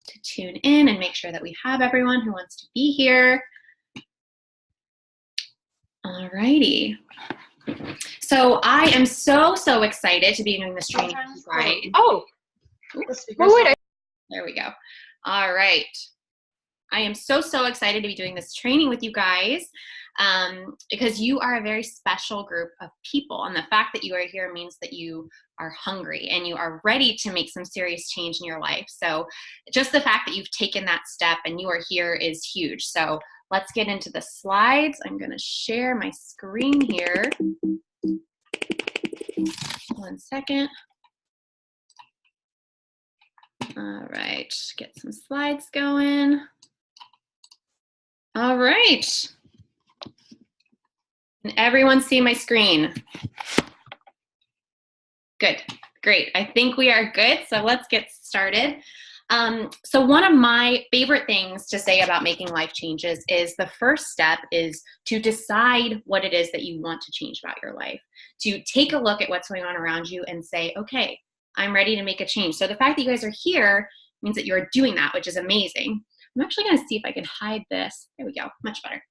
to tune in and make sure that we have everyone who wants to be here. All righty. So I am so excited to be doing this training. Right. Oh, wait. There we go. All right. I am so excited to be doing this training with you guys because you are a very special group of people. And the fact that you are here means that you are hungry and you are ready to make some serious change in your life. So just the fact that you've taken that step and you are here is huge. So let's get into the slides. I'm going to share my screen here. 1 second. All right, get some slides going. All right. Can everyone see my screen? Good, great. I think we are good, so let's get started. So one of my favorite things to say about making life changes is the first step is to decide what it is that you want to change about your life. To take a look at what's going on around you and say, okay, I'm ready to make a change. So the fact that you guys are here means that you're doing that, which is amazing. I'm actually gonna see if I can hide this. There we go, much better.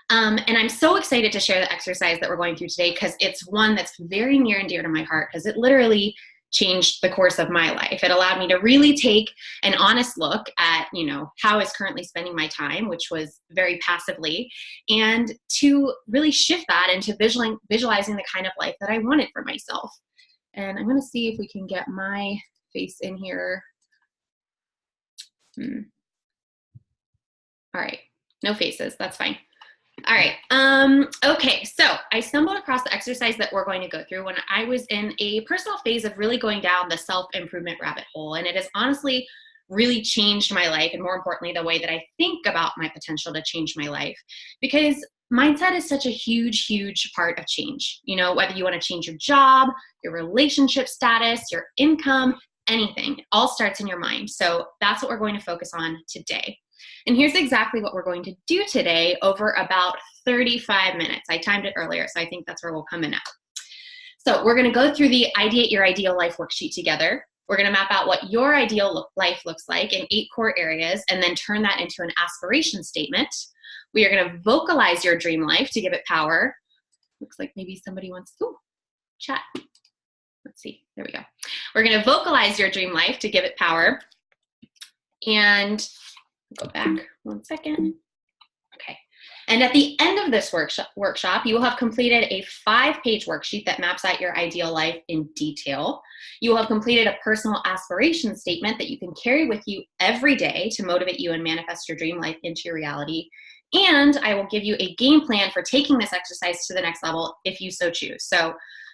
And I'm so excited to share the exercise that we're going through today because it's one that's very near and dear to my heart because it literally changed the course of my life. It allowed me to really take an honest look at, how I was currently spending my time, which was very passively, and to really shift that into visualizing the kind of life that I wanted for myself. And I'm going to see if we can get my face in here. All right, no faces, that's fine. All right, okay, so I stumbled across the exercise that we're going to go through when I was in a personal phase of really going down the self-improvement rabbit hole, and it has honestly really changed my life, and more importantly, the way that I think about my potential to change my life, because mindset is such a huge part of change. Whether you want to change your job, your relationship status, your income, anything, it all starts in your mind. So that's what we're going to focus on today. And here's exactly what we're going to do today over about 35 minutes. I timed it earlier, so I think that's where we'll come in at. So we're going to go through the Ideate Your Ideal Life worksheet together. We're going to map out what your ideal life looks like in 8 core areas and then turn that into an aspiration statement. We are going to vocalize your dream life to give it power. Looks like maybe somebody wants to chat. Let's see. There we go. We're going to vocalize your dream life to give it power. And go back 1 second. Okay. And at the end of this workshop, you will have completed a 5-page worksheet that maps out your ideal life in detail. You will have completed a personal aspiration statement that you can carry with you every day to motivate you and manifest your dream life into your reality. And I will give you a game plan for taking this exercise to the next level if you so choose. So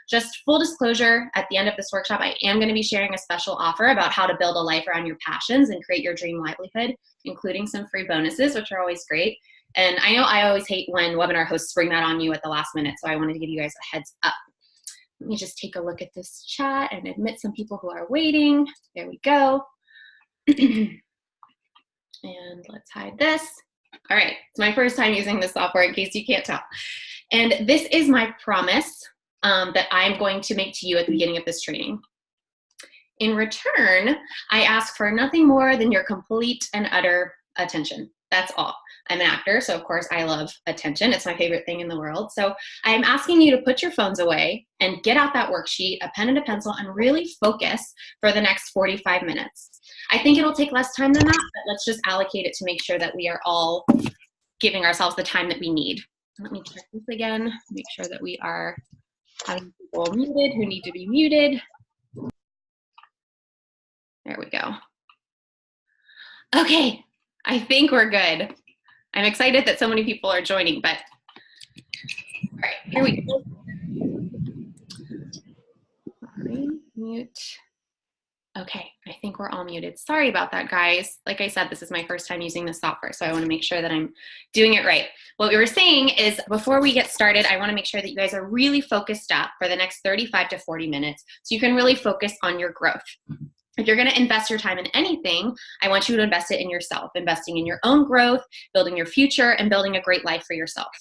just full disclosure, at the end of this workshop, I am going to be sharing a special offer about how to build a life around your passions and create your dream livelihood, including some free bonuses, which are always great. And I know I always hate when webinar hosts spring that on you at the last minute, so I wanted to give you guys a heads up. Let me just take a look at this chat and admit some people who are waiting. There we go. And let's hide this. All right, it's my first time using this software in case you can't tell. And this is my promise that I'm going to make to you at the beginning of this training. In return, I ask for nothing more than your complete and utter attention. That's all. I'm an actor, so of course I love attention. It's my favorite thing in the world. So I'm asking you to put your phones away and get out that worksheet, a pen and a pencil, and really focus for the next 45 minutes. I think it'll take less time than that, but let's just allocate it to make sure that we are all giving ourselves the time that we need. Let me check this again, make sure that we are having people muted who need to be muted. There we go. Okay, I think we're good. I'm excited that so many people are joining, but all right, here we go. Sorry, mute. Okay, I think we're all muted. Sorry about that, guys. Like I said, this is my first time using this software, so I want to make sure that I'm doing it right. What we were saying is before we get started, I want to make sure that you guys are really focused up for the next 35 to 40 minutes so you can really focus on your growth. If you're going to invest your time in anything, I want you to invest it in yourself, investing in your own growth, building your future, and building a great life for yourself.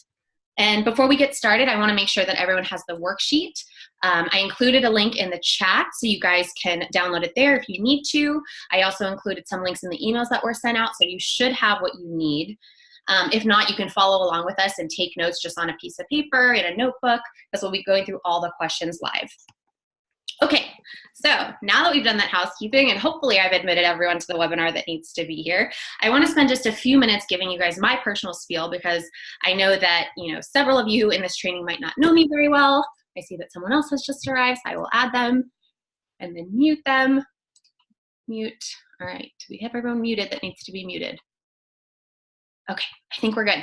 And before we get started, I want to make sure that everyone has the worksheet. I included a link in the chat so you guys can download it there if you need to. I also included some links in the emails that were sent out, so you should have what you need. If not, you can follow along with us and take notes just on a piece of paper in a notebook, because we'll be going through all the questions live. Okay, so now that we've done that housekeeping, and hopefully I've admitted everyone to the webinar that needs to be here, I want to spend just a few minutes giving you guys my personal spiel, because I know that several of you in this training might not know me very well. I see that someone else has just arrived, so I will add them and then mute them. Mute. All right, do we have everyone muted that needs to be muted? Okay, I think we're good.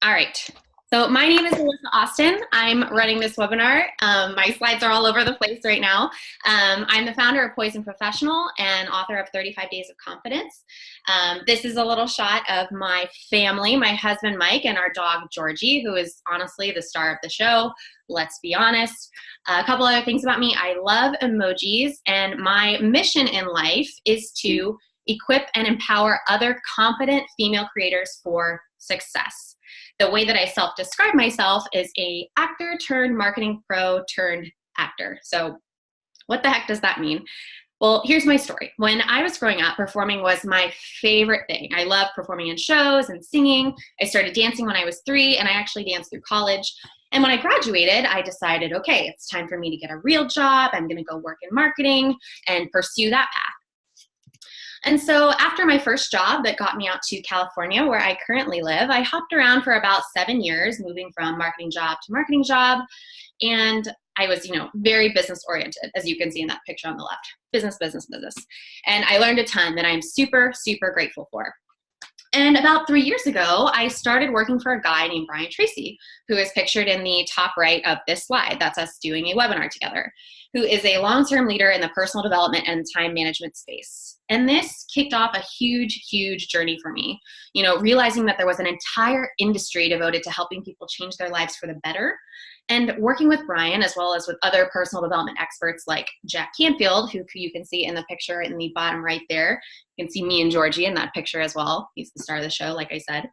All right. So my name is Alyssa Austin. I'm running this webinar. My slides are all over the place right now. I'm the founder of Poised and Professional and author of 35 Days of Confidence. This is a little shot of my family, my husband Mike, and our dog Georgie, who is honestly the star of the show. Let's be honest. A couple other things about me. I love emojis, and my mission in life is to equip and empower other confident female creators for success. The way that I self-describe myself is a actor turned marketing pro turned actor. So what the heck does that mean? Well, here's my story. When I was growing up, performing was my favorite thing. I loved performing in shows and singing. I started dancing when I was 3, and I actually danced through college. And when I graduated, I decided, okay, it's time for me to get a real job. I'm gonna go work in marketing and pursue that path. And so after my first job that got me out to California, where I currently live, I hopped around for about 7 years, moving from marketing job to marketing job. And I was, very business oriented, as you can see in that picture on the left. Business, business, business. And I learned a ton that I'm super, super grateful for. And about 3 years ago, I started working for a guy named Brian Tracy, who is pictured in the top right of this slide. That's us doing a webinar together, who is a long-term leader in the personal development and time management space. And this kicked off a huge, huge journey for me, realizing that there was an entire industry devoted to helping people change their lives for the better. And working with Brian, as well as with other personal development experts like Jack Canfield, who you can see in the picture in the bottom right there. You can see me and Georgie in that picture as well. He's the star of the show, like I said.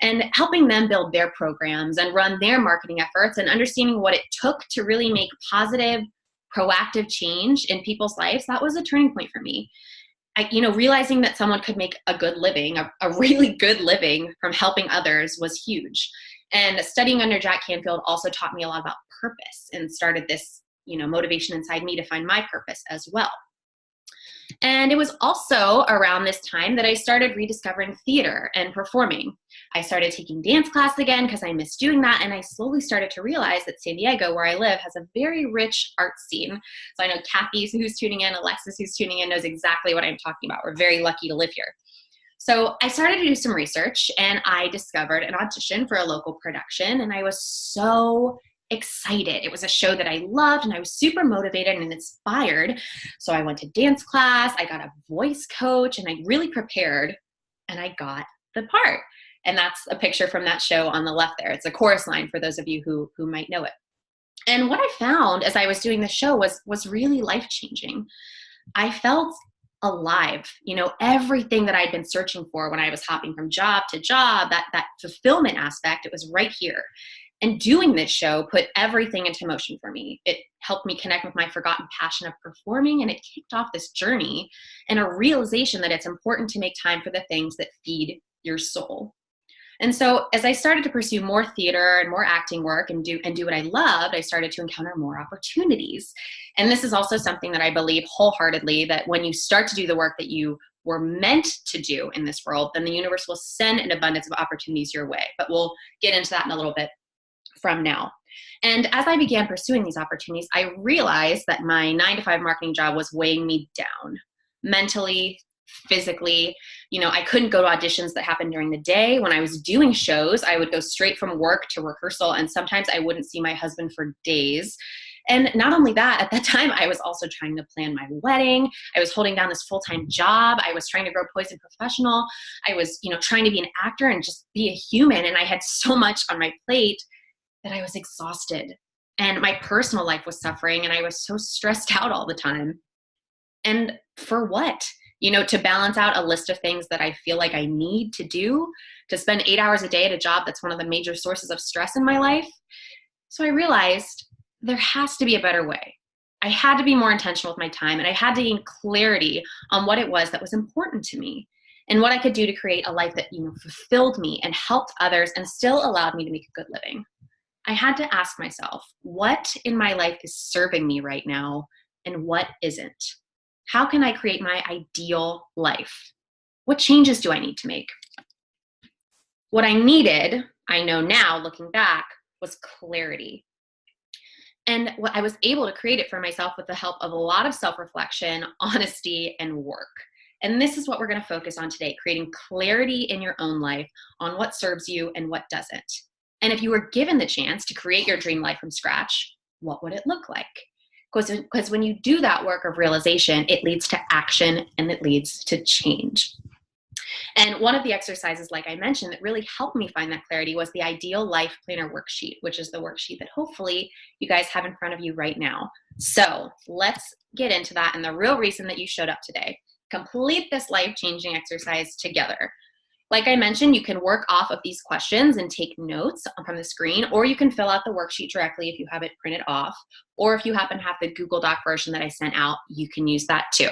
And helping them build their programs and run their marketing efforts, and understanding what it took to really make positive, proactive change in people's lives, that was a turning point for me. Realizing that someone could make a good living, a really good living from helping others, was huge. And studying under Jack Canfield also taught me a lot about purpose, and started this, motivation inside me to find my purpose as well. And it was also around this time that I started rediscovering theater and performing. I started taking dance class again because I missed doing that, and I slowly started to realize that San Diego, where I live, has a very rich art scene. So I know Kathy, who's tuning in, Alexis, who's tuning in, knows exactly what I'm talking about. We're very lucky to live here. So I started to do some research, and I discovered an audition for a local production, and I was so excited. It was a show that I loved, and I was super motivated and inspired. So I went to dance class, I got a voice coach, and I really prepared, and I got the part. And that's a picture from that show on the left there. It's a chorus line for those of you who might know it. And what I found as I was doing the show was really life-changing. I felt alive. Everything that I'd been searching for when I was hopping from job to job, that fulfillment aspect, it was right here. And doing this show put everything into motion for me. It helped me connect with my forgotten passion of performing, and it kicked off this journey and a realization that it's important to make time for the things that feed your soul. And so as I started to pursue more theater and more acting work and do what I loved, I started to encounter more opportunities. And this is also something that I believe wholeheartedly, that when you start to do the work that you were meant to do in this world, then the universe will send an abundance of opportunities your way. But we'll get into that in a little bit from now. And as I began pursuing these opportunities, I realized that my 9-to-5 marketing job was weighing me down mentally, physically. I couldn't go to auditions that happened during the day. When I was doing shows, I would go straight from work to rehearsal, and sometimes I wouldn't see my husband for days. And not only that, at that time, I was also trying to plan my wedding. I was holding down this full-time job. I was trying to grow Poised and Professional. I was, trying to be an actor and just be a human. And I had so much on my plate that I was exhausted. And my personal life was suffering, and I was so stressed out all the time. And for what? to balance out a list of things that I feel like I need to do, to spend 8 hours a day at a job that's one of the major sources of stress in my life. So I realized there has to be a better way. I had to be more intentional with my time, and I had to gain clarity on what it was that was important to me and what I could do to create a life that, fulfilled me and helped others and still allowed me to make a good living. I had to ask myself, what in my life is serving me right now and what isn't? How can I create my ideal life? What changes do I need to make? What I needed, I know now looking back, was clarity. And what I was able to create it for myself with the help of a lot of self-reflection, honesty, and work. And this is what we're going to focus on today, creating clarity in your own life on what serves you and what doesn't. And if you were given the chance to create your dream life from scratch, what would it look like? Because when you do that work of realization, it leads to action and it leads to change. And one of the exercises, like I mentioned, that really helped me find that clarity was the Ideal Life Planner worksheet, which is the worksheet that hopefully you guys have in front of you right now. So let's get into that and the real reason that you showed up today. Complete this life-changing exercise together. Like I mentioned, you can work off of these questions and take notes from the screen, or you can fill out the worksheet directly if you have it printed off, or if you happen to have the Google Doc version that I sent out, you can use that too.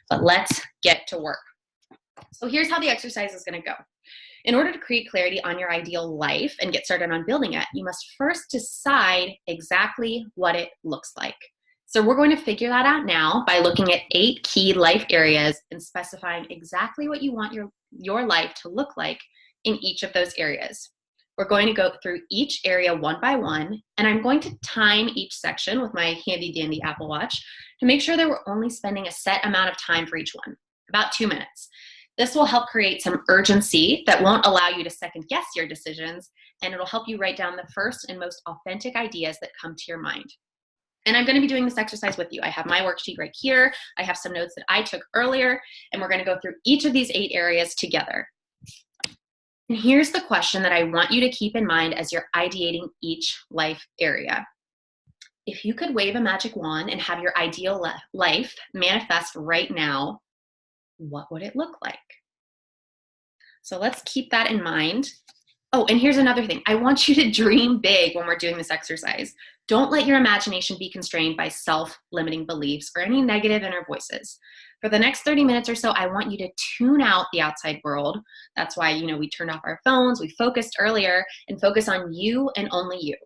But let's get to work. So here's how the exercise is going to go. In order to create clarity on your ideal life and get started on building it, you must first decide exactly what it looks like. So we're going to figure that out now by looking at 8 key life areas and specifying exactly what you want your life to look like in each of those areas. We're going to go through each area one by one, and I'm going to time each section with my handy dandy Apple Watch to make sure that we're only spending a set amount of time for each one, about 2 minutes. This will help create some urgency that won't allow you to second guess your decisions, and it'll help you write down the first and most authentic ideas that come to your mind. And I'm going to be doing this exercise with you. I have my worksheet right here. I have some notes that I took earlier, and we're going to go through each of these 8 areas together. And here's the question that I want you to keep in mind as you're ideating each life area. If you could wave a magic wand and have your ideal life manifest right now, what would it look like? So let's keep that in mind. Oh, and here's another thing. I want you to dream big when we're doing this exercise. Don't let your imagination be constrained by self-limiting beliefs or any negative inner voices. For the next 30 minutes or so, I want you to tune out the outside world. That's why, we turned off our phones, we focused earlier, and focus on you and only you.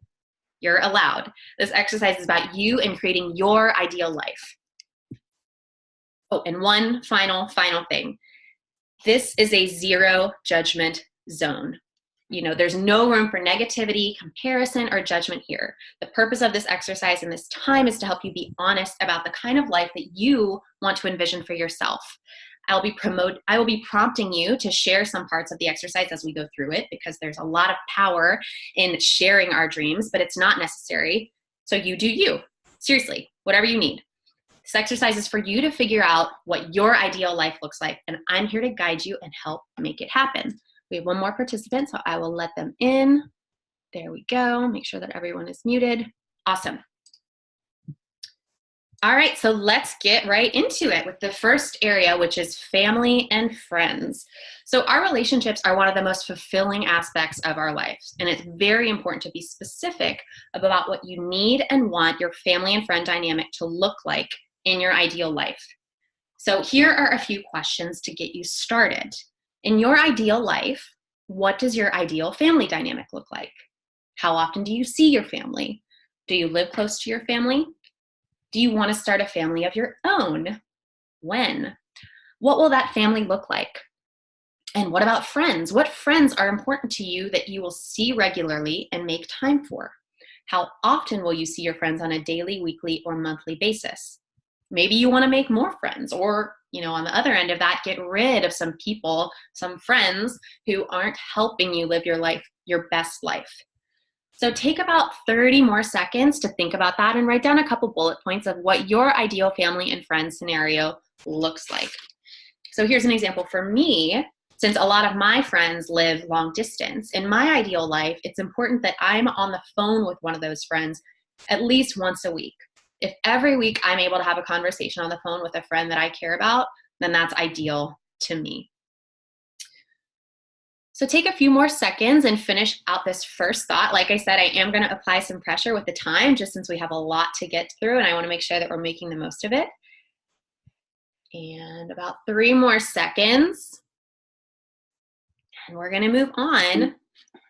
You're allowed. This exercise is about you and creating your ideal life. Oh, and one final thing. This is a zero judgment zone. There's no room for negativity, comparison, or judgment here. The purpose of this exercise and this time is to help you be honest about the kind of life that you want to envision for yourself. I will be prompting you to share some parts of the exercise as we go through it, because there's a lot of power in sharing our dreams, but it's not necessary. So you do you. Seriously, whatever you need. This exercise is for you to figure out what your ideal life looks like, and I'm here to guide you and help make it happen. We have one more participant, so I will let them in. There we go. Make sure that everyone is muted. Awesome. All right, so let's get right into it with the first area, which is family and friends. So our relationships are one of the most fulfilling aspects of our lives, and it's very important to be specific about what you need and want your family and friend dynamic to look like in your ideal life. So here are a few questions to get you started. In your ideal life, what does your ideal family dynamic look like? How often do you see your family? Do you live close to your family? Do you want to start a family of your own? When? What will that family look like? And what about friends? What friends are important to you that you will see regularly and make time for? How often will you see your friends on a daily, weekly, or monthly basis? Maybe you want to make more friends, or on the other end of that, get rid of some people, some friends who aren't helping you live your life, your best life. So take about 30 more seconds to think about that and write down a couple bullet points of what your ideal family and friends scenario looks like. So here's an example for me. Since a lot of my friends live long distance, in my ideal life, it's important that I'm on the phone with one of those friends at least once a week. If every week I'm able to have a conversation on the phone with a friend that I care about, then that's ideal to me. So take a few more seconds and finish out this first thought. Like I said, I am going to apply some pressure with the time just since we have a lot to get through, and I want to make sure that we're making the most of it. And about 3 more seconds. And we're going to move on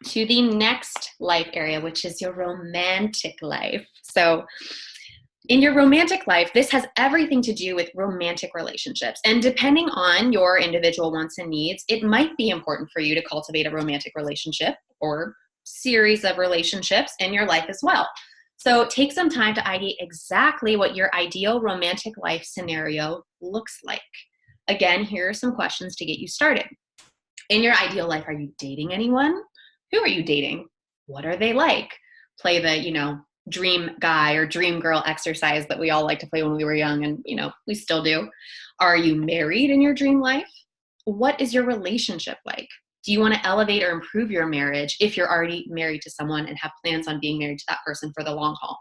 to the next life area, which is your romantic life. So in your romantic life, this has everything to do with romantic relationships. And depending on your individual wants and needs, it might be important for you to cultivate a romantic relationship or series of relationships in your life as well. So take some time to ideate exactly what your ideal romantic life scenario looks like. Again, here are some questions to get you started. In your ideal life, are you dating anyone? Who are you dating? What are they like? Play the, dream guy or dream girl exercise that we all like to play when we were young, and, we still do. Are you married in your dream life? What is your relationship like? Do you want to elevate or improve your marriage if you're already married to someone and have plans on being married to that person for the long haul?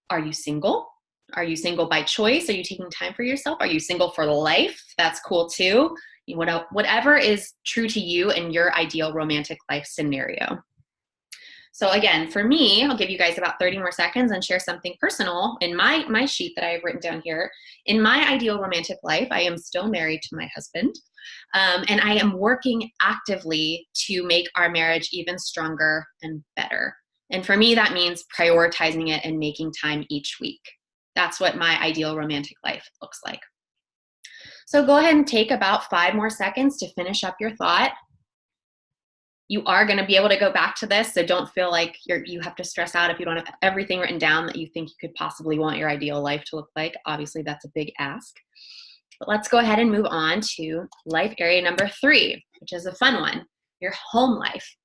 Are you single? Are you single by choice? Are you taking time for yourself? Are you single for life? That's cool too. Whatever is true to you in your ideal romantic life scenario. So again, for me, I'll give you guys about 30 more seconds and share something personal in my sheet that I have written down here. In my ideal romantic life, I am still married to my husband, and I am working actively to make our marriage even stronger and better. And for me, that means prioritizing it and making time each week. That's what my ideal romantic life looks like. So go ahead and take about 5 more seconds to finish up your thought. You are going to be able to go back to this, so don't feel like you have to stress out if you don't have everything written down that you think you could possibly want your ideal life to look like. Obviously, that's a big ask. But let's go ahead and move on to life area number 3, which is a fun one, your home life.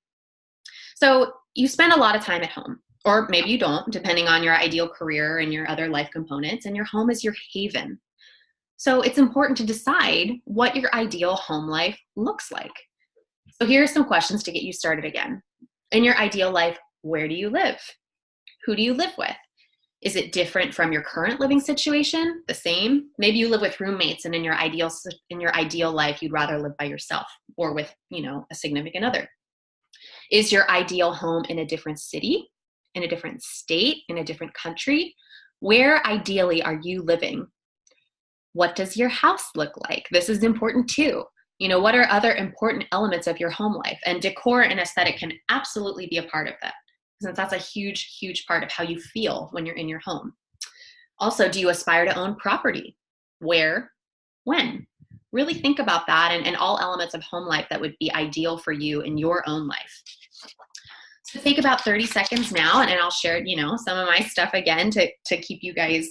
So you spend a lot of time at home, or maybe you don't, depending on your ideal career and your other life components, and your home is your haven. So it's important to decide what your ideal home life looks like. So here are some questions to get you started again. In your ideal life, where do you live? Who do you live with? Is it different from your current living situation? The same? Maybe you live with roommates, and in your ideal life, you'd rather live by yourself or with, a significant other. Is your ideal home in a different city, in a different state, in a different country? Where ideally are you living? What does your house look like? This is important too. What are other important elements of your home life? And decor and aesthetic can absolutely be a part of that, since that's a huge, huge part of how you feel when you're in your home. Also, do you aspire to own property? Where? When? Really think about that and all elements of home life that would be ideal for you in your own life. So take about 30 seconds now, and I'll share, some of my stuff again to keep you guys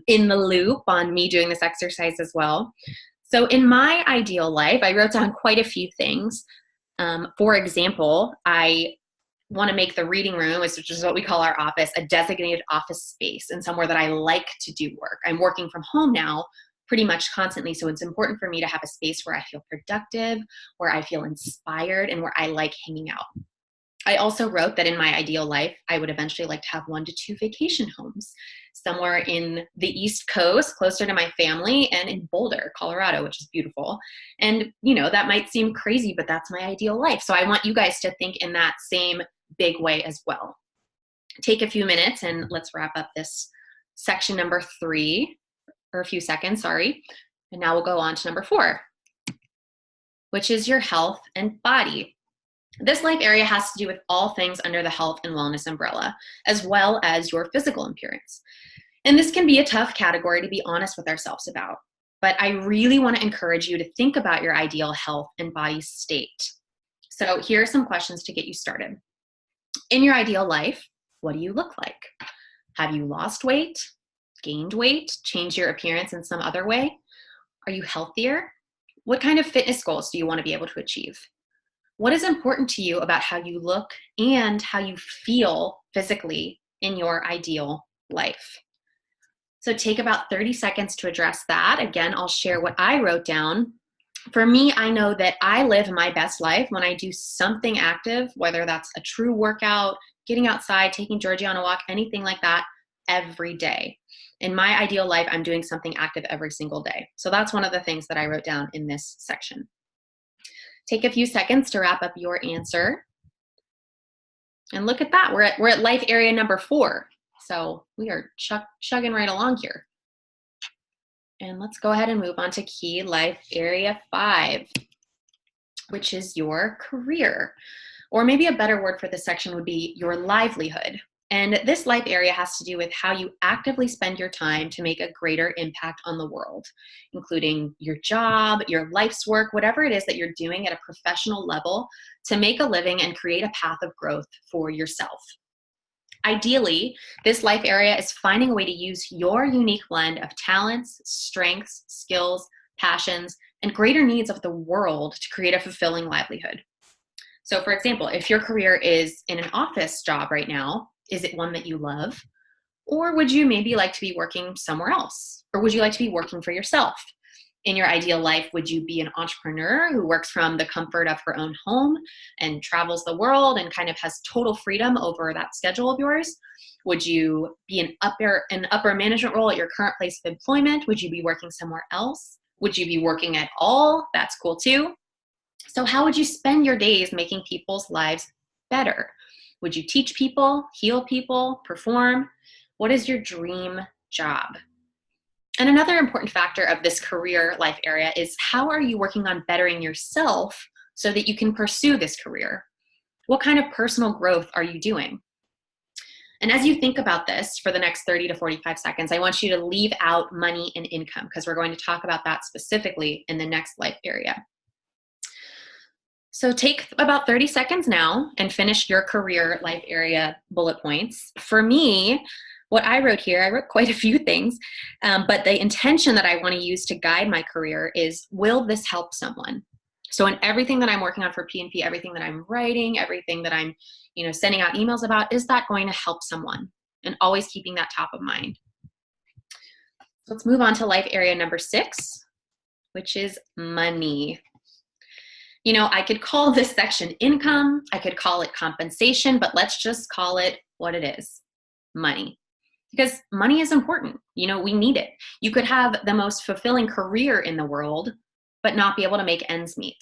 in the loop on me doing this exercise as well. So in my ideal life, I wrote down quite a few things. For example, I want to make the reading room, which is what we call our office, a designated office space and somewhere that I like to do work. I'm working from home now pretty much constantly, so it's important for me to have a space where I feel productive, where I feel inspired, and where I like hanging out. I also wrote that in my ideal life, I would eventually like to have 1 to 2 vacation homes somewhere in the East Coast, closer to my family, and in Boulder, Colorado, which is beautiful. And, that might seem crazy, but that's my ideal life. So I want you guys to think in that same big way as well. Take a few minutes and let's wrap up this section number 3, or a few seconds, sorry. And now we'll go on to number 4, which is your health and body. This life area has to do with all things under the health and wellness umbrella, as well as your physical appearance. And this can be a tough category to be honest with ourselves about, but I really want to encourage you to think about your ideal health and body state. So here are some questions to get you started. In your ideal life, what do you look like? Have you lost weight, gained weight, changed your appearance in some other way? Are you healthier? What kind of fitness goals do you want to be able to achieve? What is important to you about how you look and how you feel physically in your ideal life? So take about 30 seconds to address that. Again, I'll share what I wrote down. For me, I know that I live my best life when I do something active, whether that's a true workout, getting outside, taking Georgie on a walk, anything like that, every day. In my ideal life, I'm doing something active every single day. So that's one of the things that I wrote down in this section. Take a few seconds to wrap up your answer. And look at that, we're at life area number 4. So we are chugging right along here. And let's go ahead and move on to key life area 5, which is your career. Or maybe a better word for this section would be your livelihood. And this life area has to do with how you actively spend your time to make a greater impact on the world, including your job, your life's work, whatever it is that you're doing at a professional level to make a living and create a path of growth for yourself. Ideally, this life area is finding a way to use your unique blend of talents, strengths, skills, passions, and greater needs of the world to create a fulfilling livelihood. So for example, if your career is in an office job right now, is it one that you love? Or would you maybe like to be working somewhere else? Or would you like to be working for yourself? In your ideal life, would you be an entrepreneur who works from the comfort of her own home and travels the world and kind of has total freedom over that schedule of yours? Would you be an upper management role at your current place of employment? Would you be working somewhere else? Would you be working at all? That's cool too. So how would you spend your days making people's lives better? Would you teach people, heal people, perform? What is your dream job? And another important factor of this career life area is how are you working on bettering yourself so that you can pursue this career? What kind of personal growth are you doing? And as you think about this for the next 30 to 45 seconds, I want you to leave out money and income because we're going to talk about that specifically in the next life area. So take about 30 seconds now and finish your career life area bullet points. For me, what I wrote here, I wrote quite a few things, but the intention that I want to use to guide my career is, will this help someone? So in everything that I'm working on for PNP, everything that I'm writing, everything that I'm sending out emails about, is that going to help someone? And always keeping that top of mind. Let's move on to life area number 6, which is money. I could call this section income, I could call it compensation, but let's just call it what it is, money. Because money is important. We need it. You could have the most fulfilling career in the world, but not be able to make ends meet.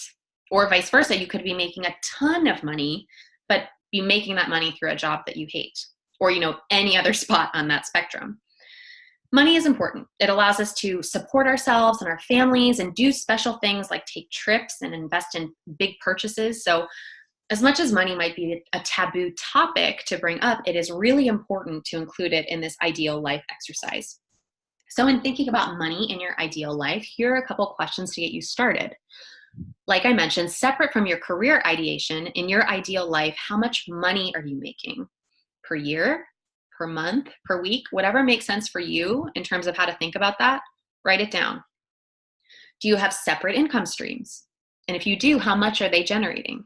Or vice versa, you could be making a ton of money, but be making that money through a job that you hate, or any other spot on that spectrum. Money is important. It allows us to support ourselves and our families and do special things like take trips and invest in big purchases. So as much as money might be a taboo topic to bring up, it is really important to include it in this ideal life exercise. So in thinking about money in your ideal life, here are a couple questions to get you started. Like I mentioned, separate from your career ideation, in your ideal life, how much money are you making per year, per month, per week, whatever makes sense for you in terms of how to think about that, write it down. Do you have separate income streams? And if you do, how much are they generating?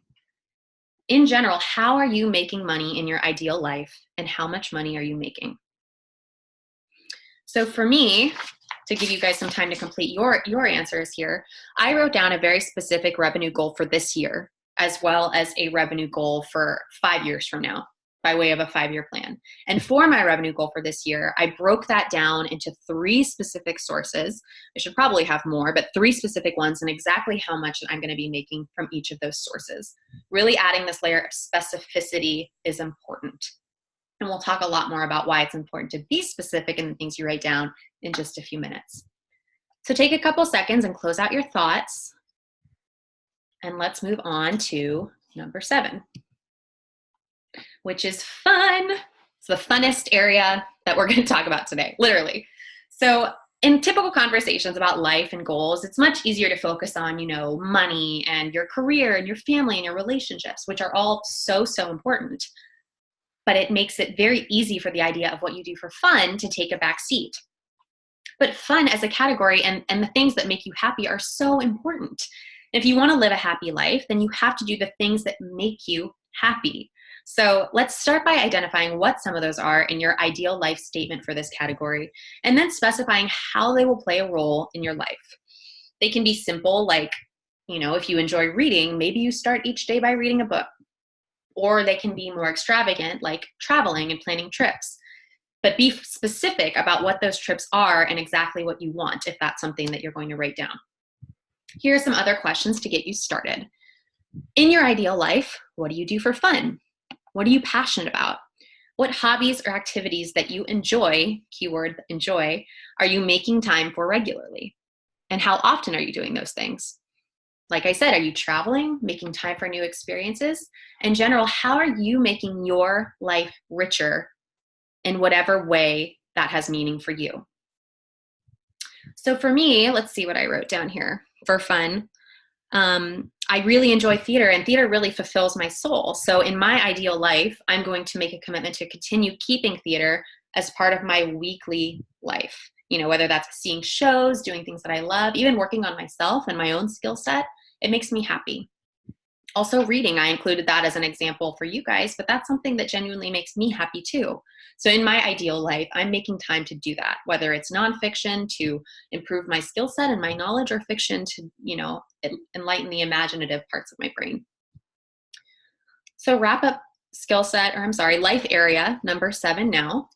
In general, how are you making money in your ideal life and how much money are you making? So for me, to give you guys some time to complete your answers here, I wrote down a very specific revenue goal for this year, as well as a revenue goal for 5 years from now, by way of a 5-year plan. And for my revenue goal for this year, I broke that down into 3 specific sources. I should probably have more, but 3 specific ones and exactly how much I'm going to be making from each of those sources. Really adding this layer of specificity is important. And we'll talk a lot more about why it's important to be specific in the things you write down in just a few minutes. So take a couple seconds and close out your thoughts. And let's move on to number 7. Which is fun. It's the funnest area that we're going to talk about today, literally. So in typical conversations about life and goals, it's much easier to focus on, money and your career and your family and your relationships, which are all so, so important. But it makes it very easy for the idea of what you do for fun to take a back seat. But fun as a category and the things that make you happy are so important. If you want to live a happy life, then you have to do the things that make you happy. So let's start by identifying what some of those are in your ideal life statement for this category, and then specifying how they will play a role in your life. They can be simple, like, if you enjoy reading, maybe you start each day by reading a book. Or they can be more extravagant, like traveling and planning trips. But be specific about what those trips are and exactly what you want if that's something that you're going to write down. Here are some other questions to get you started. In your ideal life, what do you do for fun? What are you passionate about? What hobbies or activities that you enjoy, keyword enjoy, are you making time for regularly? And how often are you doing those things? Like I said, are you traveling, making time for new experiences? In general, how are you making your life richer in whatever way that has meaning for you? So for me, let's see what I wrote down here for fun. I really enjoy theater, and theater really fulfills my soul. So in my ideal life, I'm going to make a commitment to continue keeping theater as part of my weekly life. Whether that's seeing shows, doing things that I love, even working on myself and my own skill set, it makes me happy. Also reading, I included that as an example for you guys, but that's something that genuinely makes me happy too. So in my ideal life, I'm making time to do that, whether it's nonfiction to improve my skill set and my knowledge, or fiction to, enlighten the imaginative parts of my brain. So wrap up life area number 7 now.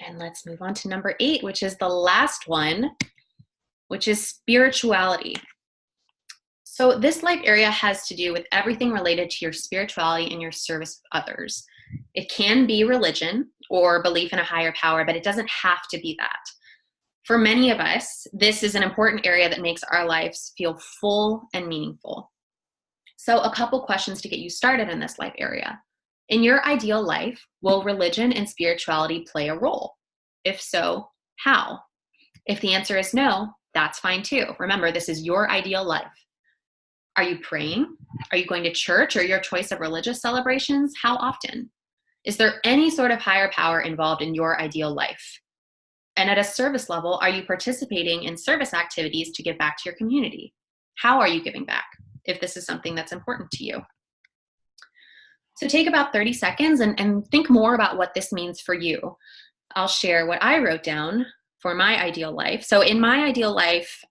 And let's move on to number 8, which is the last one, which is spirituality. So this life area has to do with everything related to your spirituality and your service of others. It can be religion or belief in a higher power, but it doesn't have to be that. For many of us, this is an important area that makes our lives feel full and meaningful. So a couple questions to get you started in this life area. In your ideal life, will religion and spirituality play a role? If so, how? If the answer is no, that's fine too. Remember, this is your ideal life. Are you praying? Are you going to church or your choice of religious celebrations? How often? Is there any sort of higher power involved in your ideal life? And at a service level, are you participating in service activities to give back to your community? How are you giving back if this is something that's important to you? So take about 30 seconds and think more about what this means for you. I'll share what I wrote down for my ideal life. So in my ideal life,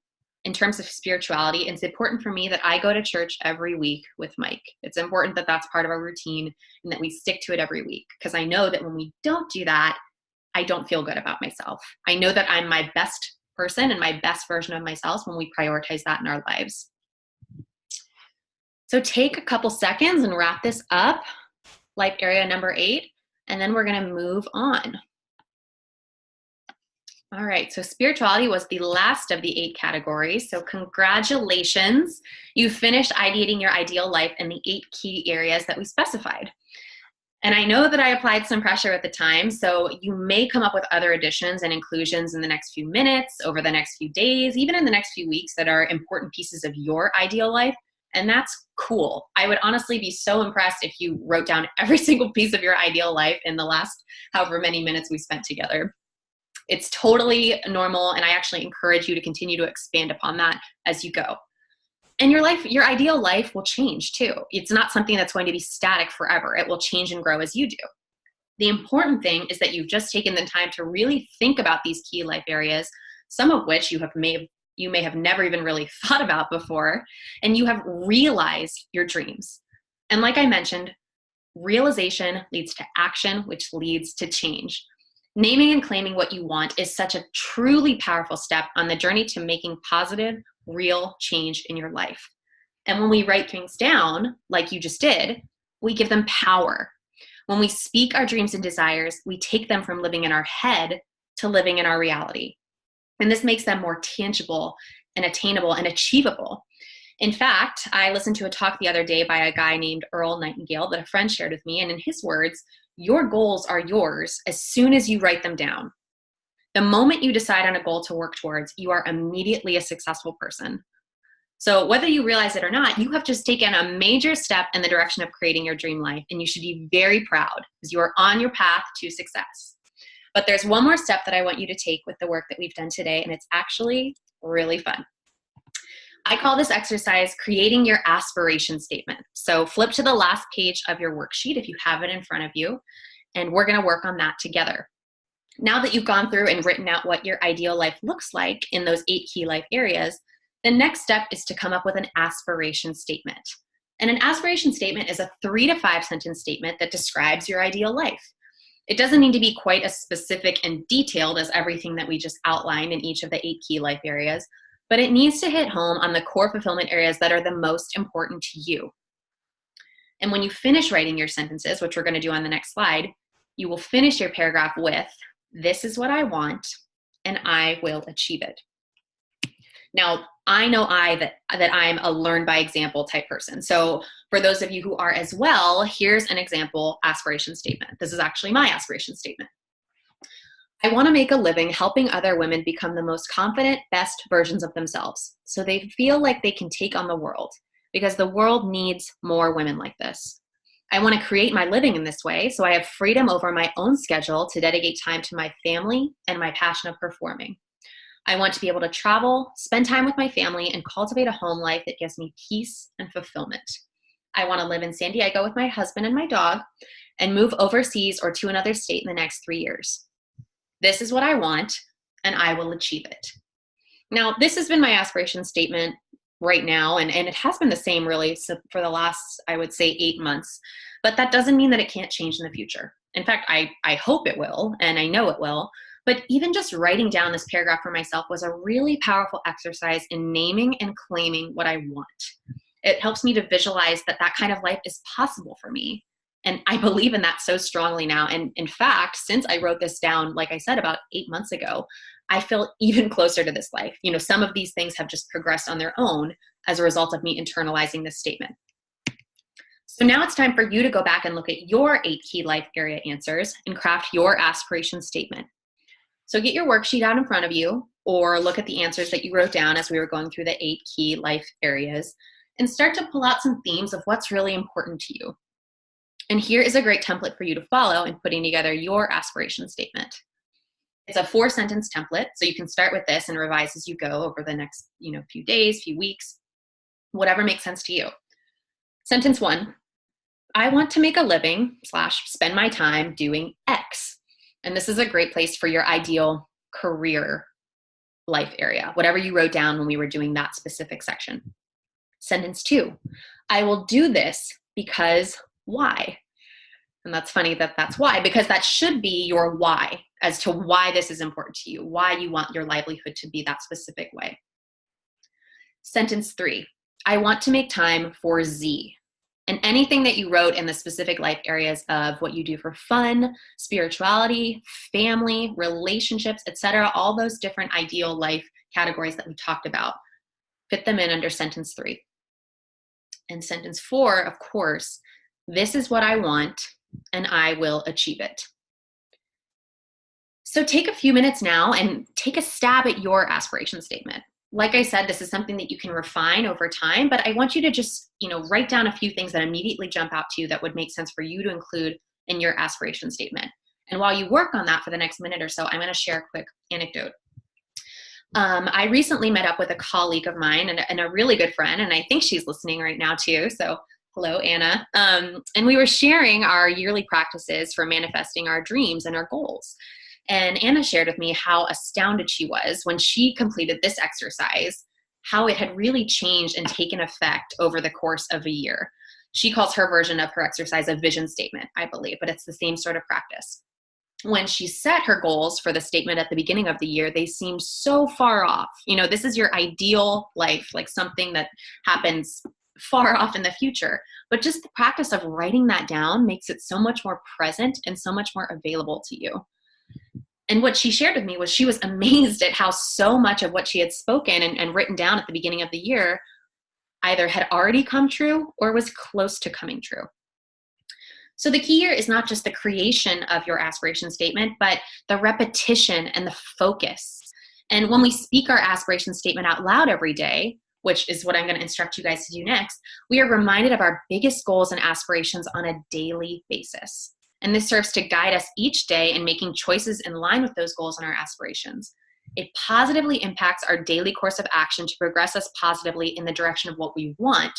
in terms of spirituality, it's important for me that I go to church every week with Mike. It's important that that's part of our routine and that we stick to it every week, because I know that when we don't do that, I don't feel good about myself. I know that I'm my best person and my best version of myself when we prioritize that in our lives. So take a couple seconds and wrap this up, life area number 8, and then we're going to move on. All right, so spirituality was the last of the 8 categories. So congratulations, you finished ideating your ideal life in the 8 key areas that we specified. And I know that I applied some pressure at the time, so you may come up with other additions and inclusions in the next few minutes, over the next few days, even in the next few weeks that are important pieces of your ideal life. And that's cool. I would honestly be so impressed if you wrote down every single piece of your ideal life in the last however many minutes we spent together. It's totally normal, and I actually encourage you to continue to expand upon that as you go. And your ideal life will change too. It's not something that's going to be static forever. It will change and grow as you do. The important thing is that you've just taken the time to really think about these key life areas, some of which you may have never even really thought about before, and you have realized your dreams. And like I mentioned, realization leads to action, which leads to change. Naming and claiming what you want is such a truly powerful step on the journey to making positive, real change in your life. And when we write things down, like you just did, we give them power. When we speak our dreams and desires, we take them from living in our head to living in our reality. And this makes them more tangible and attainable and achievable. In fact, I listened to a talk the other day by a guy named Earl Nightingale that a friend shared with me. And in his words, your goals are yours as soon as you write them down. The moment you decide on a goal to work towards, you are immediately a successful person. So whether you realize it or not, you have just taken a major step in the direction of creating your dream life, and you should be very proud because you are on your path to success. But there's one more step that I want you to take with the work that we've done today, and it's actually really fun. I call this exercise creating your aspiration statement. So flip to the last page of your worksheet if you have it in front of you, and we're going to work on that together. Now that you've gone through and written out what your ideal life looks like in those 8 key life areas, the next step is to come up with an aspiration statement. And an aspiration statement is a 3 to 5 sentence statement that describes your ideal life. It doesn't need to be quite as specific and detailed as everything that we just outlined in each of the 8 key life areas, but it needs to hit home on the core fulfillment areas that are the most important to you. And when you finish writing your sentences, which we're going to do on the next slide, you will finish your paragraph with, "This is what I want, and I will achieve it." Now, I know that I'm a learn by example type person. So for those of you who are as well, here's an example aspiration statement. This is actually my aspiration statement. I want to make a living helping other women become the most confident, best versions of themselves, so they feel like they can take on the world, because the world needs more women like this. I want to create my living in this way, so I have freedom over my own schedule to dedicate time to my family and my passion of performing. I want to be able to travel, spend time with my family, and cultivate a home life that gives me peace and fulfillment. I want to live in San Diego with my husband and my dog and move overseas or to another state in the next 3 years. This is what I want, and I will achieve it. Now, this has been my aspiration statement right now, and it has been the same really for the last, I would say, 8 months, but that doesn't mean that it can't change in the future. In fact, I hope it will, and I know it will. But even just writing down this paragraph for myself was a really powerful exercise in naming and claiming what I want. It helps me to visualize that kind of life is possible for me. And I believe in that so strongly now. And in fact, since I wrote this down, like I said, about 8 months ago, I feel even closer to this life. You know, some of these things have just progressed on their own as a result of me internalizing this statement. So now it's time for you to go back and look at your 8 key life area answers and craft your aspiration statement. So get your worksheet out in front of you, or look at the answers that you wrote down as we were going through the 8 key life areas, and start to pull out some themes of what's really important to you. And here is a great template for you to follow in putting together your aspiration statement. It's a 4-sentence template, so you can start with this and revise as you go over the next few days, few weeks, whatever makes sense to you. Sentence 1, I want to make a living / spend my time doing X. And this is a great place for your ideal career life area, whatever you wrote down when we were doing that specific section. Sentence 2, I will do this because why? And that's funny that's why, because that should be your why as to why this is important to you, why you want your livelihood to be that specific way. Sentence 3, I want to make time for Z. And anything that you wrote in the specific life areas of what you do for fun, spirituality, family, relationships, etc., all those different ideal life categories that we talked about, fit them in under sentence 3. And sentence 4, of course, this is what I want, and I will achieve it. So take a few minutes now and take a stab at your aspiration statement. Like I said, this is something that you can refine over time, but I want you to just, write down a few things that immediately jump out to you that would make sense for you to include in your aspiration statement. And while you work on that for the next minute or so, I'm going to share a quick anecdote. I recently met up with a colleague of mine and a really good friend, and I think she's listening right now too. So hello, Anna. And we were sharing our yearly practices for manifesting our dreams and our goals. And Anna shared with me how astounded she was when she completed this exercise, how it had really changed and taken effect over the course of a year. She calls her version of her exercise a vision statement, I believe, but it's the same sort of practice. When she set her goals for the statement at the beginning of the year, they seemed so far off. This is your ideal life, like something that happens far off in the future. But just the practice of writing that down makes it so much more present and so much more available to you. And what she shared with me was she was amazed at how so much of what she had spoken and written down at the beginning of the year either had already come true or was close to coming true. So the key here is not just the creation of your aspiration statement, but the repetition and the focus. And when we speak our aspiration statement out loud every day, which is what I'm going to instruct you guys to do next, we are reminded of our biggest goals and aspirations on a daily basis. And this serves to guide us each day in making choices in line with those goals and our aspirations. It positively impacts our daily course of action to progress us positively in the direction of what we want,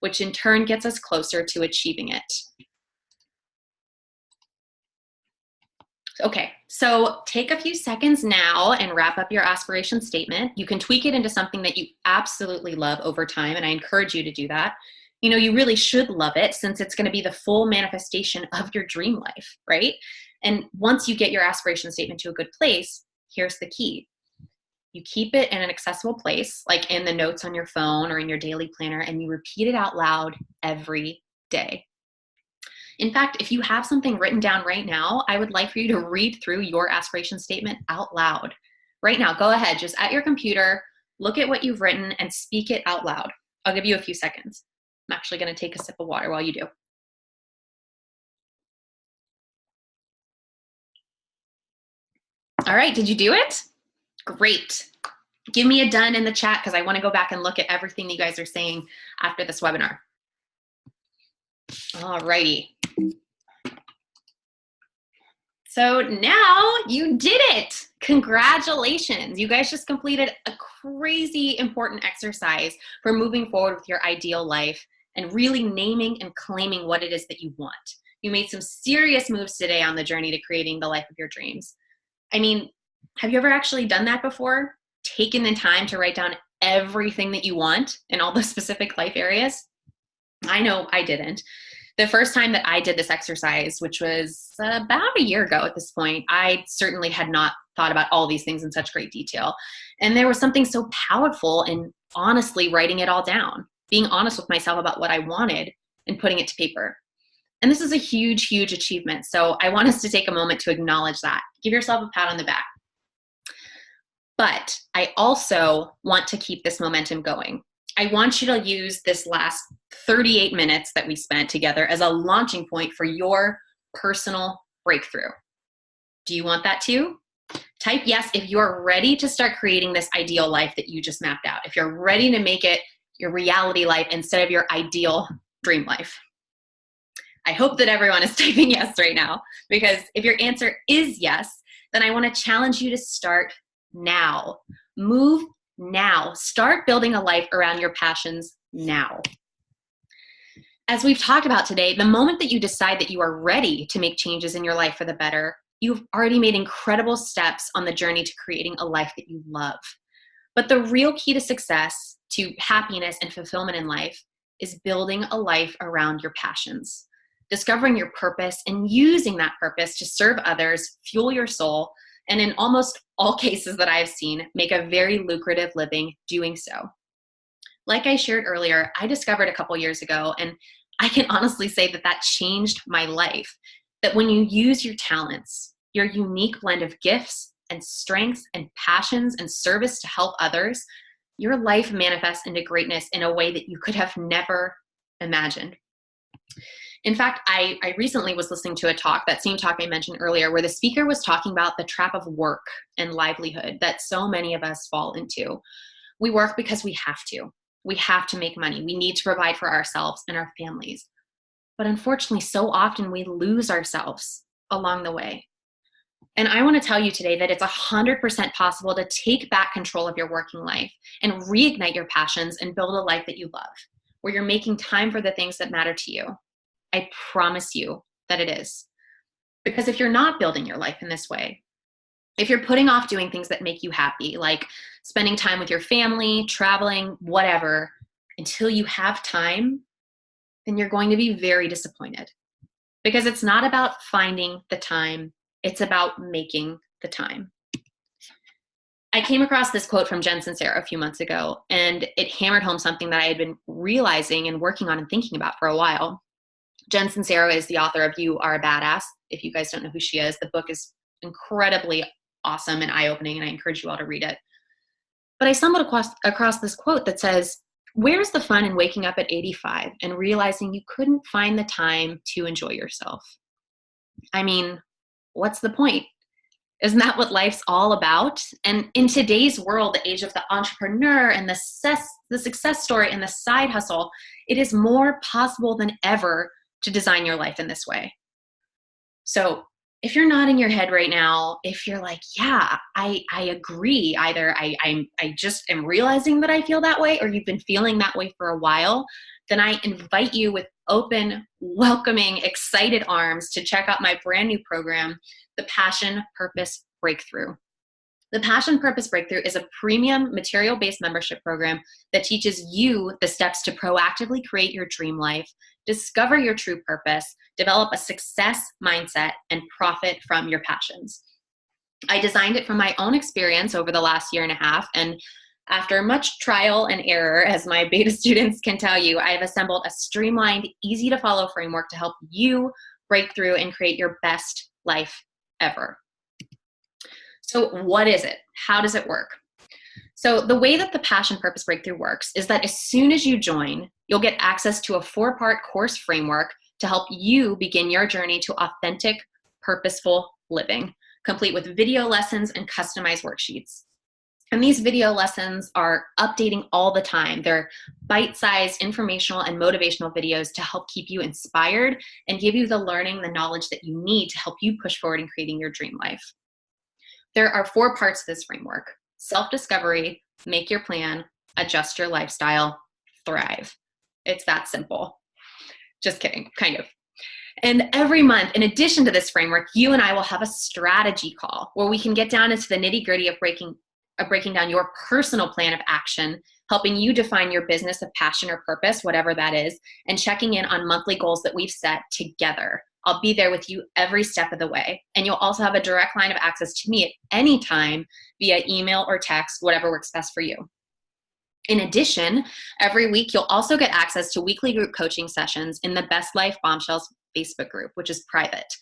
which in turn gets us closer to achieving it. Okay, so take a few seconds now and wrap up your aspiration statement. You can tweak it into something that you absolutely love over time, and I encourage you to do that. You really should love it since it's going to be the full manifestation of your dream life, right? And once you get your aspiration statement to a good place, here's the key. You keep it in an accessible place, like in the notes on your phone or in your daily planner, and you repeat it out loud every day. In fact, if you have something written down right now, I would like for you to read through your aspiration statement out loud. Right now, go ahead, just at your computer, look at what you've written and speak it out loud. I'll give you a few seconds. I'm actually going to take a sip of water while you do. All right, did you do it? Great. Give me a done in the chat because I want to go back and look at everything you guys are saying after this webinar. All righty. So now you did it. Congratulations. You guys just completed a crazy important exercise for moving forward with your ideal life and really naming and claiming what it is that you want. You made some serious moves today on the journey to creating the life of your dreams. I mean, have you ever actually done that before? Taken the time to write down everything that you want in all the specific life areas? I know I didn't. The first time that I did this exercise, which was about a year ago at this point, I certainly had not thought about all these things in such great detail. And there was something so powerful in honestly writing it all down, being honest with myself about what I wanted and putting it to paper. And this is a huge, huge achievement. So I want us to take a moment to acknowledge that. Give yourself a pat on the back. But I also want to keep this momentum going. I want you to use this last 38 minutes that we spent together as a launching point for your personal breakthrough. Do you want that too? Type yes if you're ready to start creating this ideal life that you just mapped out. If you're ready to make it your reality life instead of your ideal dream life. I hope that everyone is typing yes right now, because if your answer is yes, then I want to challenge you to start now. Move now. Start building a life around your passions now. As we've talked about today, the moment that you decide that you are ready to make changes in your life for the better, you've already made incredible steps on the journey to creating a life that you love. But the real key to success, to happiness and fulfillment in life, is building a life around your passions. Discovering your purpose and using that purpose to serve others, fuel your soul, and in almost all cases that I've seen, make a very lucrative living doing so. Like I shared earlier, I discovered a couple years ago, and I can honestly say that that changed my life, that when you use your talents, your unique blend of gifts and strengths and passions and service to help others, your life manifests into greatness in a way that you could have never imagined. In fact, I recently was listening to a talk, that same talk I mentioned earlier, where the speaker was talking about the trap of work and livelihood that so many of us fall into. We work because we have to. We have to make money. We need to provide for ourselves and our families. But unfortunately, so often we lose ourselves along the way. And I want to tell you today that it's 100% possible to take back control of your working life and reignite your passions and build a life that you love, where you're making time for the things that matter to you. I promise you that it is. Because if you're not building your life in this way, if you're putting off doing things that make you happy, like spending time with your family, traveling, whatever, until you have time, then you're going to be very disappointed. Because it's not about finding the time, it's about making the time. I came across this quote from Jen Sincero a few months ago, and it hammered home something that I had been realizing and working on and thinking about for a while. Jen Sincero is the author of You Are a Badass. If you guys don't know who she is, the book is incredibly awesome and eye-opening, and I encourage you all to read it. But I stumbled across this quote that says, "Where's the fun in waking up at 85 and realizing you couldn't find the time to enjoy yourself?" I mean, what's the point? Isn't that what life's all about? And in today's world, the age of the entrepreneur and the success story and the side hustle, it is more possible than ever to design your life in this way. So if you're nodding your head right now, if you're like, yeah, I agree, either I just am realizing that I feel that way, or you've been feeling that way for a while, then I invite you with open, welcoming, excited arms to check out my brand new program, the Passion Purpose Breakthrough. The Passion Purpose Breakthrough is a premium material-based membership program that teaches you the steps to proactively create your dream life, discover your true purpose, develop a success mindset, and profit from your passions. I designed it from my own experience over the last year and a half, and after much trial and error, as my beta students can tell you, I have assembled a streamlined, easy-to-follow framework to help you break through and create your best life ever. So what is it? How does it work? So the way that the Passion Purpose Breakthrough works is that as soon as you join, you'll get access to a 4-part course framework to help you begin your journey to authentic, purposeful living, complete with video lessons and customized worksheets. And these video lessons are updating all the time. They're bite-sized, informational, and motivational videos to help keep you inspired and give you the learning, the knowledge that you need to help you push forward in creating your dream life. There are 4 parts to this framework: self-discovery, make your plan, adjust your lifestyle, thrive. It's that simple. Just kidding, kind of. And every month, in addition to this framework, you and I will have a strategy call where we can get down into the nitty-gritty of breaking down your personal plan of action, helping you define your business of passion or purpose, whatever that is, and checking in on monthly goals that we've set together. I'll be there with you every step of the way. And you'll also have a direct line of access to me at any time via email or text, whatever works best for you. In addition, every week you'll also get access to weekly group coaching sessions in the Best Life Bombshells Facebook group, which is private.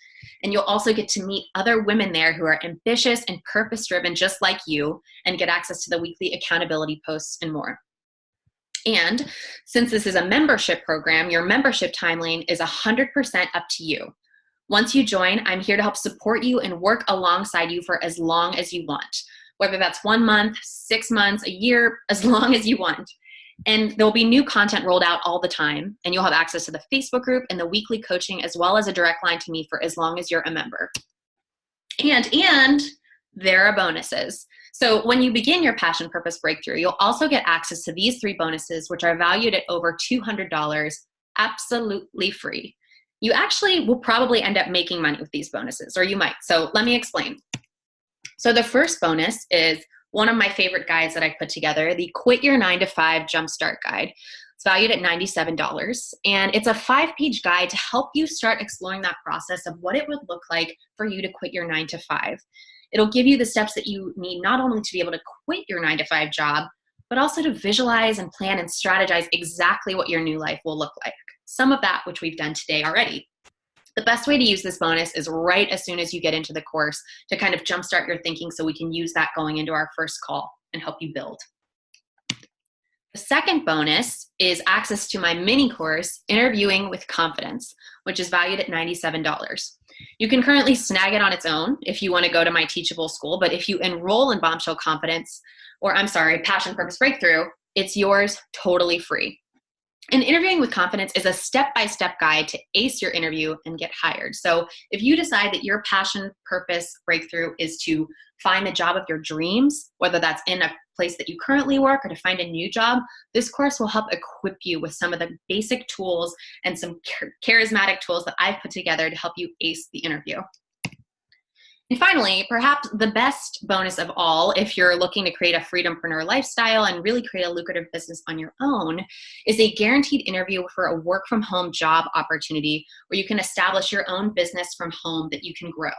And you'll also get to meet other women there who are ambitious and purpose-driven just like you, and get access to the weekly accountability posts and more. And since this is a membership program, your membership timeline is 100% up to you. Once you join, I'm here to help support you and work alongside you for as long as you want, whether that's 1 month, 6 months, a year, as long as you want. And there'll be new content rolled out all the time, and you'll have access to the Facebook group and the weekly coaching, as well as a direct line to me for as long as you're a member. And there are bonuses. So when you begin your Passion Purpose Breakthrough, you'll also get access to these 3 bonuses, which are valued at over $200, absolutely free. You actually will probably end up making money with these bonuses, or you might. So let me explain. So the first bonus is one of my favorite guides that I put together, the Quit Your 9-to-5 Jumpstart Guide. It's valued at $97, and it's a 5-page guide to help you start exploring that process of what it would look like for you to quit your 9-to-5. It'll give you the steps that you need not only to be able to quit your 9-to-5 job, but also to visualize and plan and strategize exactly what your new life will look like. Some of that, which we've done today already. The best way to use this bonus is right as soon as you get into the course to kind of jumpstart your thinking so we can use that going into our first call and help you build. The second bonus is access to my mini course, Interviewing with Confidence, which is valued at $97. You can currently snag it on its own if you want to go to my Teachable School, but if you enroll in Passion Purpose Breakthrough, it's yours totally free. And Interviewing with Confidence is a step-by-step guide to ace your interview and get hired. So if you decide that your passion purpose breakthrough is to find the job of your dreams, whether that's in a place that you currently work or to find a new job, this course will help equip you with some of the basic tools and some charismatic tools that I've put together to help you ace the interview. And finally, perhaps the best bonus of all, if you're looking to create a freedompreneur lifestyle and really create a lucrative business on your own, is a guaranteed interview for a work from home job opportunity where you can establish your own business from home that you can grow.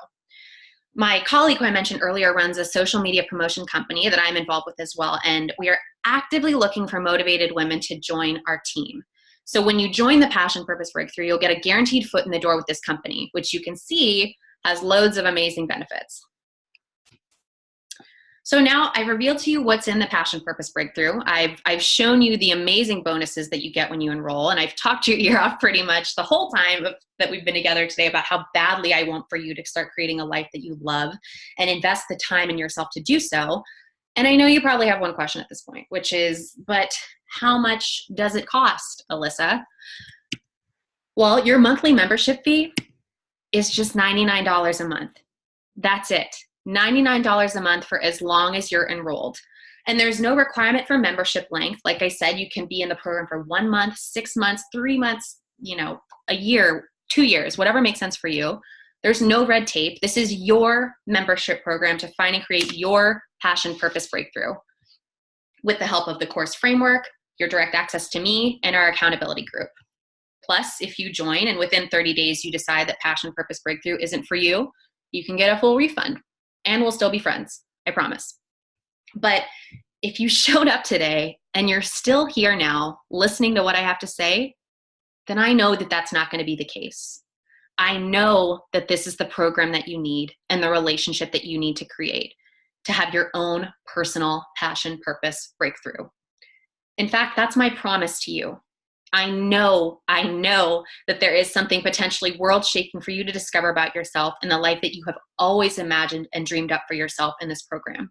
My colleague who I mentioned earlier runs a social media promotion company that I'm involved with as well, and we are actively looking for motivated women to join our team. So when you join the Passion Purpose Breakthrough, you'll get a guaranteed foot in the door with this company, which you can see has loads of amazing benefits. So now I've revealed to you what's in the Passion Purpose Breakthrough. I've shown you the amazing bonuses that you get when you enroll, and I've talked your ear off pretty much the whole time that we've been together today about how badly I want for you to start creating a life that you love and invest the time in yourself to do so. And I know you probably have one question at this point, which is, but how much does it cost, Alyssa? Well, your monthly membership fee is just $99 a month. That's it. $99 a month for as long as you're enrolled. And there's no requirement for membership length. Like I said, you can be in the program for 1 month, 6 months, 3 months, a year, 2 years, whatever makes sense for you. There's no red tape. This is your membership program to find and create your passion purpose breakthrough with the help of the course framework, your direct access to me, and our accountability group. Plus, if you join and within 30 days you decide that passion purpose breakthrough isn't for you, you can get a full refund and we'll still be friends, I promise. But if you showed up today and you're still here now listening to what I have to say, then I know that that's not going to be the case. I know that this is the program that you need and the relationship that you need to create to have your own personal passion purpose breakthrough. In fact, that's my promise to you. I know that there is something potentially world-shaking for you to discover about yourself and the life that you have always imagined and dreamed up for yourself in this program.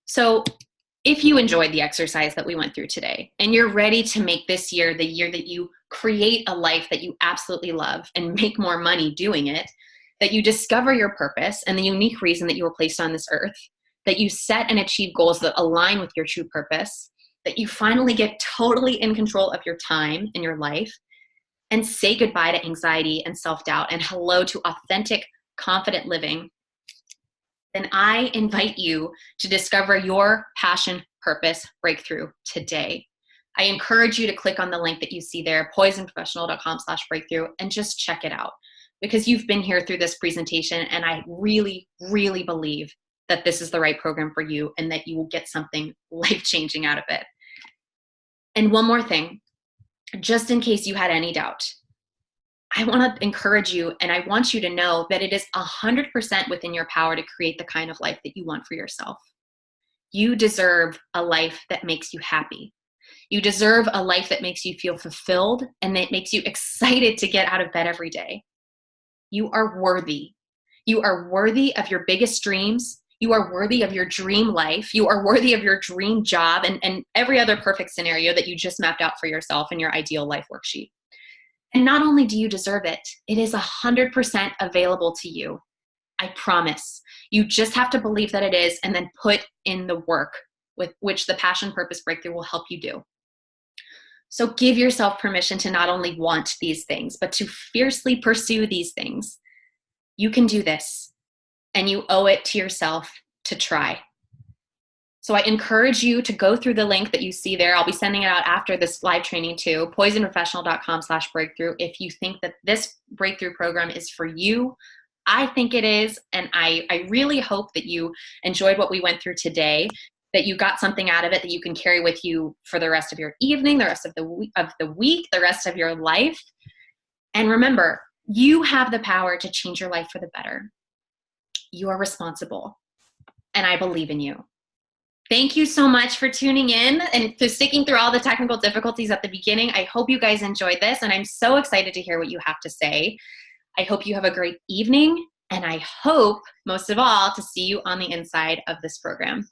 So if you enjoyed the exercise that we went through today and you're ready to make this year the year that you create a life that you absolutely love and make more money doing it, that you discover your purpose and the unique reason that you were placed on this earth, that you set and achieve goals that align with your true purpose, that you finally get totally in control of your time and your life, and say goodbye to anxiety and self-doubt and hello to authentic, confident living, then I invite you to discover your passion purpose breakthrough today. I encourage you to click on the link that you see there, poisonprofessional.com/breakthrough, and just check it out because you've been here through this presentation and I really, really believe that this is the right program for you and that you will get something life-changing out of it. And one more thing, just in case you had any doubt, I want to encourage you and I want you to know that it is 100% within your power to create the kind of life that you want for yourself. You deserve a life that makes you happy. You deserve a life that makes you feel fulfilled and that makes you excited to get out of bed every day. You are worthy. You are worthy of your biggest dreams. You are worthy of your dream life. You are worthy of your dream job and every other perfect scenario that you just mapped out for yourself in your ideal life worksheet. And not only do you deserve it, it is 100% available to you. I promise. You just have to believe that it is and then put in the work with which the passion purpose breakthrough will help you do. So give yourself permission to not only want these things, but to fiercely pursue these things. You can do this, and you owe it to yourself to try. So I encourage you to go through the link that you see there. I'll be sending it out after this live training too, poisonprofessional.com/breakthrough. If you think that this breakthrough program is for you, I think it is. And I really hope that you enjoyed what we went through today, that you got something out of it that you can carry with you for the rest of your evening, the rest of the week, the rest of your life. And remember, you have the power to change your life for the better. You are responsible, and I believe in you. Thank you so much for tuning in and for sticking through all the technical difficulties at the beginning. I hope you guys enjoyed this, and I'm so excited to hear what you have to say. I hope you have a great evening, and I hope, most of all, to see you on the inside of this program.